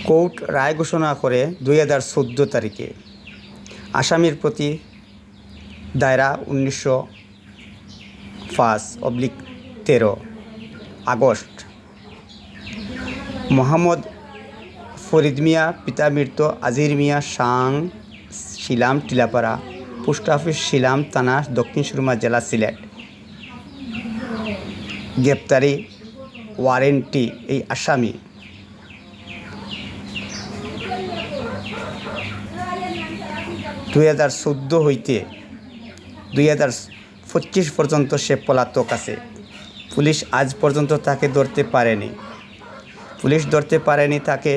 Court রায় ঘোষণা করে 2014 তারিখে আসামির প্রতি দায়রা 1905/13 আগস্ট মোহাম্মদ ফরিদ মিয়া পিতা মৃত আজির মিয়া সাং শিলাম টিলাপাড়া পোস্ট অফিস শিলাম থানা দক্ষিণ সুরমা জেলা সিলেট। গ্রেপ্তারি ওয়ারেন্টটি এই আসামি 2014 হইতে 2025 পর্যন্ত সে পলাতক আছে। পুলিশ আজ পর্যন্ত তাকে ধরতে পারেনি। তাকে।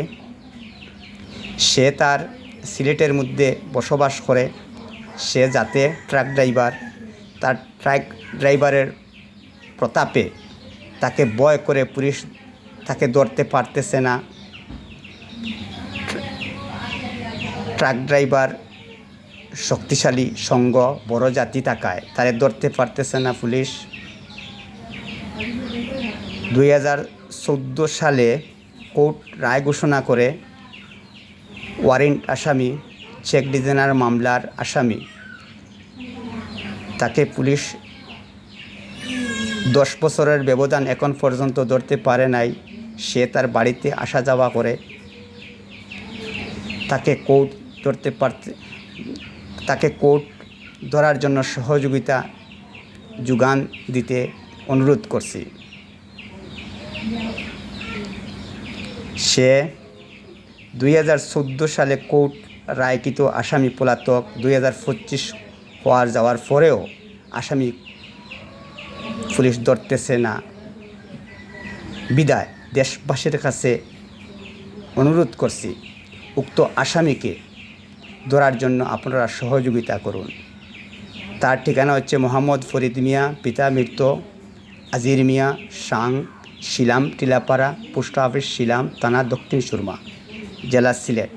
সে তার সিলেটের মধ্যে বসবাস করে। সে যাতে ট্রাক ড্রাইভার, তার ট্রাক ড্রাইভারের প্রতাপে তাকে ভয় করে পুলিশ তাকে ধরতে পারতেছে না। ট্রাক ড্রাইভার শক্তিশালী সঙ্গ, বড় জাতি থাকায় তারে ধরতে পারতেছে না পুলিশ। 2014 সালে কোর্ট রায় ঘোষণা করে ওয়ারেন্ট আসামি, চেক ডিজাইনার মামলার আসামি, তাকে পুলিশ 10 বছরের ব্যবধান এখন পর্যন্ত ধরতে পারে নাই। সে তার বাড়িতে আসা যাওয়া করে। তাকে কোর্ট ধরার জন্য সহযোগিতা যোগান দিতে অনুরোধ করছি। সে 2014 সালে কোর্ট রায়কৃত আসামি পলাতক। 2025 যাওয়ার পরেও আসামি পুলিশ ধরতেছে না। বিদায় দেশবাসীর কাছে অনুরোধ করছি, উক্ত আসামিকে ধরার জন্য আপনারা সহযোগিতা করুন। তার ঠিকানা হচ্ছে মোহাম্মদ ফরিদ মিয়া পিতা মৃত আজির মিয়া সাং শিলাম টিলাপাড়া পোস্ট অফিস শিলাম থানা দক্ষিণ সুরমা জেলা সিলেট।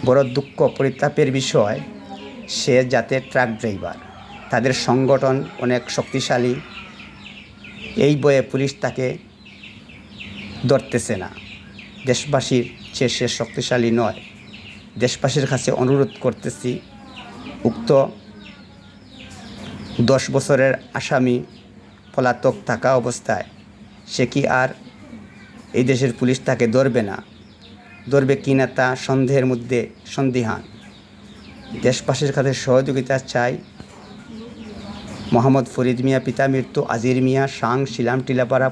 বড় দুঃখ পরিতাপের বিষয়, সে যাতে ট্রাক ড্রাইভার, তাদের সংগঠন অনেক শক্তিশালী। এই বয়ে পুলিশ তাকে ধরতেছে না। দেশবাসীর চেয়ে সে শক্তিশালী নয়। দেশবাসীর কাছে অনুরোধ করতেছি, উক্ত 10 বছরের আসামি পলাতক থাকা অবস্থায় সে কি আর এই দেশের পুলিশ তাকে ধরবে না? ধরবে কি না তা সন্দেহের মধ্যে সন্দিহান। দেশবাসীর কাছে সহযোগিতা চাই। মোহাম্মদ ফরিদ মিয়া পিতা মৃত্যু আজির মিয়া সাং শিলাম টিলাপাড়া